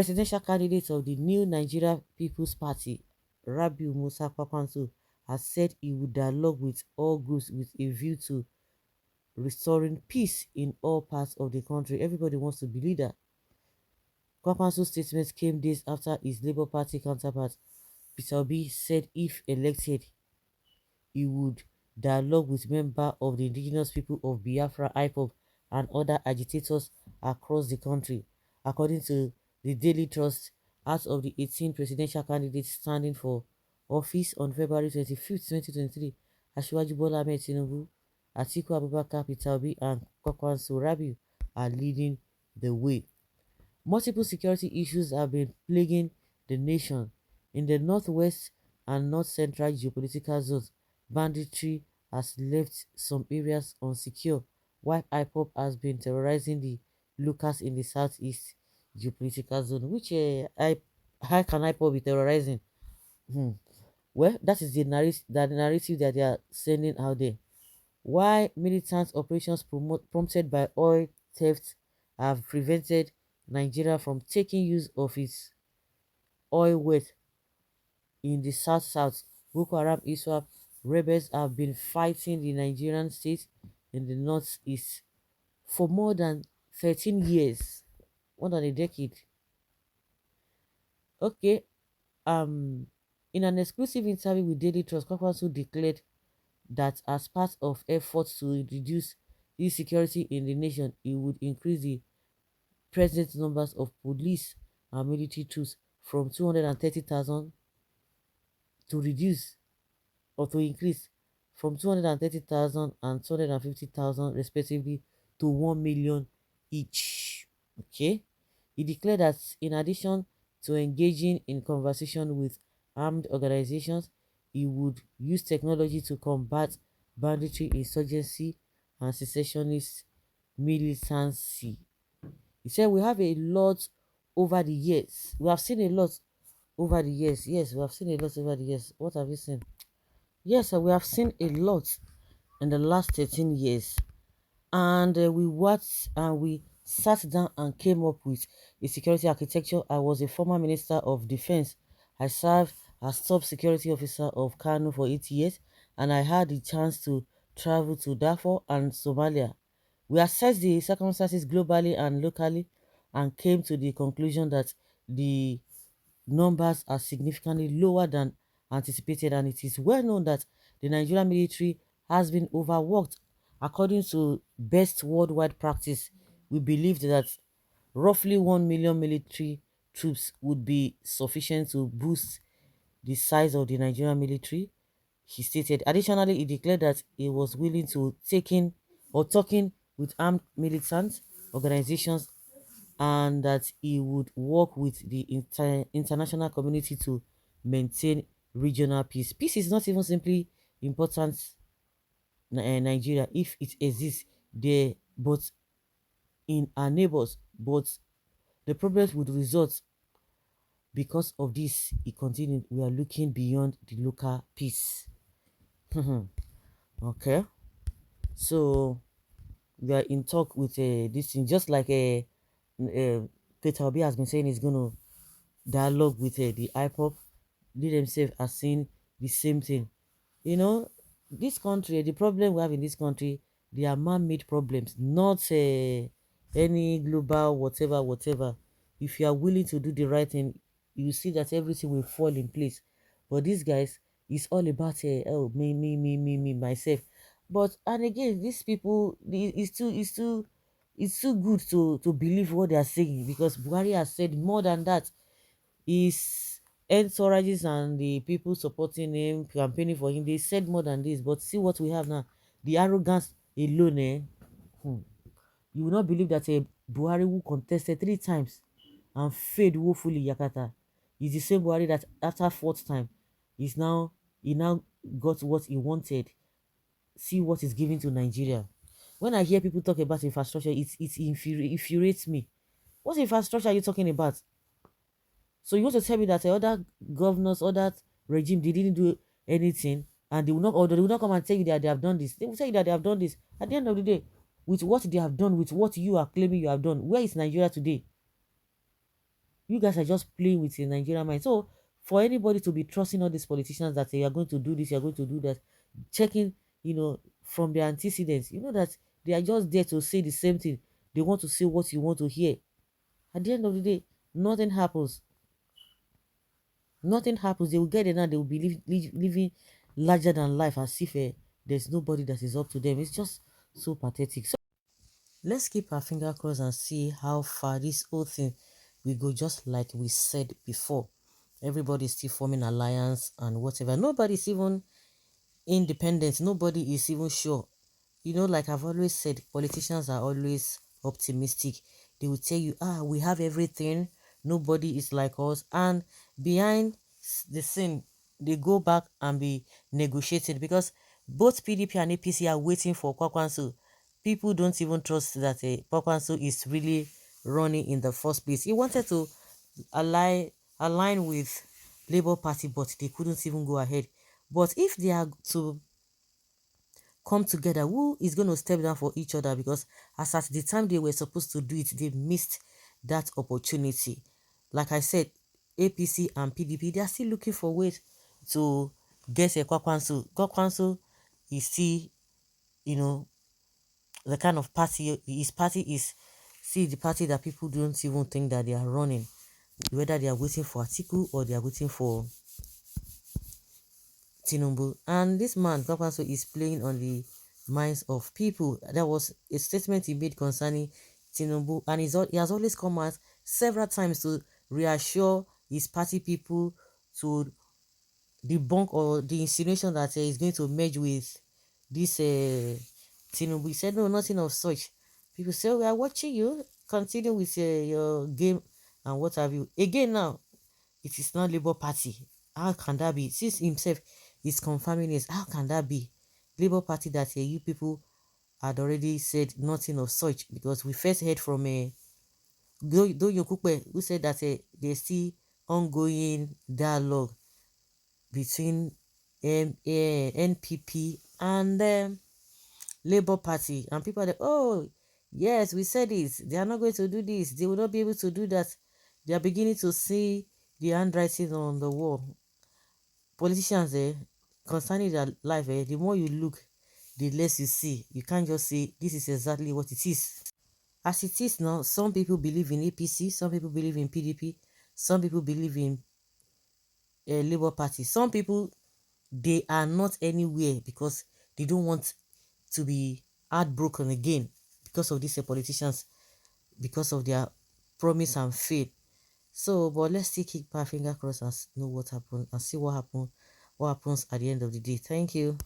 presidential candidate of the new Nigeria People's Party, Rabiu Musa Kwakwanso, has said he would dialogue with all groups with a view to restoring peace in all parts of the country. Everybody wants to be leader. Kwakwanso's statement came days after his Labour Party counterpart, Peter Obi, said if elected, he would dialogue with members of the indigenous people of Biafra, IPOB, and other agitators across the country. According to the Daily Trust, out of the 18 presidential candidates standing for office on February 25th, 2023, Asiwaju Bola Ahmed Tinubu, Atiku Abubakar, Peter Obi, and Kwakwanso Rabiu are leading the way. Multiple security issues have been plaguing the nation. In the northwest and north-central geopolitical zones, banditry has left some areas unsecure, while IPOP has been terrorizing the locals in the southeast geopolitical zone. How can IPOP be terrorizing? Hmm. Well, that is the narrative that they are sending out there. Why militant operations prompted by oil theft have prevented Nigeria from taking use of its oil wealth in the south-south. Boko Haram ISWAP rebels have been fighting the Nigerian state in the northeast for more than 13 years, more than a decade. Okay, um, in an exclusive interview with Daily Trust, Kwakwanso declared that as part of efforts to reduce insecurity in the nation, it would increase the present numbers of police and military troops from 230,000 to reduce or to increase from 230,000 and 250,000 respectively to 1 million each. Okay. He declared that in addition to engaging in conversation with armed organizations, he would use technology to combat banditry, insurgency, and secessionist militancy. He said we have a lot over the years. We have seen a lot over the years. Yes, we have seen a lot over the years. What have you seen? Yes, we have seen a lot in the last 13 years. And we watched and we sat down and came up with a security architecture. I was a former minister of defense. I served as top security officer of Kano for 8 years, and I had the chance to travel to Darfur and Somalia. We assessed the circumstances globally and locally and came to the conclusion that the numbers are significantly lower than anticipated, and it is well known that the Nigerian military has been overworked. According to best worldwide practice, we believed that roughly 1 million military troops would be sufficient to boost the size of the Nigerian military, he stated. Additionally, he declared that he was willing to take in or talking with armed militant organizations and that he would work with the international community to maintain regional peace. Peace is not even simply important in Nigeria if it exists there, but in our neighbors. But the problems would result because of this. He continued. We are looking beyond the local peace. Okay, so we are in talk with this thing, just like Peter Obi has been saying he's going to dialogue with the IPOP. They themselves are saying the same thing. You know, this country, the problem we have in this country, they are man-made problems, not any global whatever. If you are willing to do the right thing, you see that everything will fall in place. But these guys, it's all about oh, me, myself. But and again, these people, it's too good to believe what they are saying, because Buhari has said more than that. His entourages and the people supporting him, campaigning for him, they said more than this. But see what we have now. The arrogance alone, hmm, you will not believe that a Buhari who contested 3 times and failed woefully Yakata is the same Buhari that after fourth time he now got what he wanted. See what is given to Nigeria. When I hear people talk about infrastructure, infuriates me. What infrastructure are you talking about? So you want to tell me that other governors, other regime, they didn't do anything, and they will not, or they will not come and tell you that they have done this. They will tell you that they have done this. At the end of the day, with what they have done, with what you are claiming you have done, where is Nigeria today? You guys are just playing with the Nigerian mind. So for anybody to be trusting all these politicians that you are going to do this, you are going to do that, checking, from their antecedents, that they are just there to say the same thing. They want to say what you want to hear. At the end of the day, nothing happens. Nothing happens. They will get it now. They will be living larger than life as if there's nobody that is up to them. It's just so pathetic. So let's keep our finger crossed and see how far this whole thing will go. Just like we said before, everybody's still forming alliance and whatever. Nobody's even independent. Nobody is even sure. Like I've always said, politicians are always optimistic. They will tell you, we have everything. Nobody is like us. And behind the scene, they go back and be negotiating because both PDP and APC are waiting for Kwakwanso. People don't even trust that Kwakwanso is really running in the first place. He wanted to align with Labour Party, but they couldn't even go ahead. But if they are to come together, who is going to step down for each other? Because as at the time they were supposed to do it, they missed that opportunity. Like I said, APC and PDP, they are still looking for ways to get a Kwakwanso. Kwakwanso is still, you know, the kind of party, his party is still the party that people don't even think that they are running, whether they are waiting for Atiku or they are waiting for Tinubu. And this man, Kwakwanso, is playing on the minds of people. There was a statement he made concerning Tinubu, and he has always come out several times to reassure his party people, to debunk or the insinuation that he's going to merge with this Tinubu. He said, no, nothing of such. People say, we are watching you, continue with your game and what have you. Again now, it is not Labour Party. How can that be? Since himself is confirming this, how can that be? Labour Party that you people had already said nothing of such, because we first heard from Doyo Kupe, who said that there's still ongoing dialogue between NPP and Labour Party, and people are like, oh yes, we said this, they are not going to do this, they will not be able to do that. They are beginning to see the handwriting on the wall. Politicians, concerning their life, the more you look, the less you see. You can't just say this is exactly what it is. As it is now, some people believe in APC, some people believe in PDP, some people believe in Labour Party. Some people, they are not anywhere because they don't want to be heartbroken again because of these politicians, because of their promise and faith. So, but let's still keep our finger crossed and know what happened and see what happens at the end of the day. Thank you.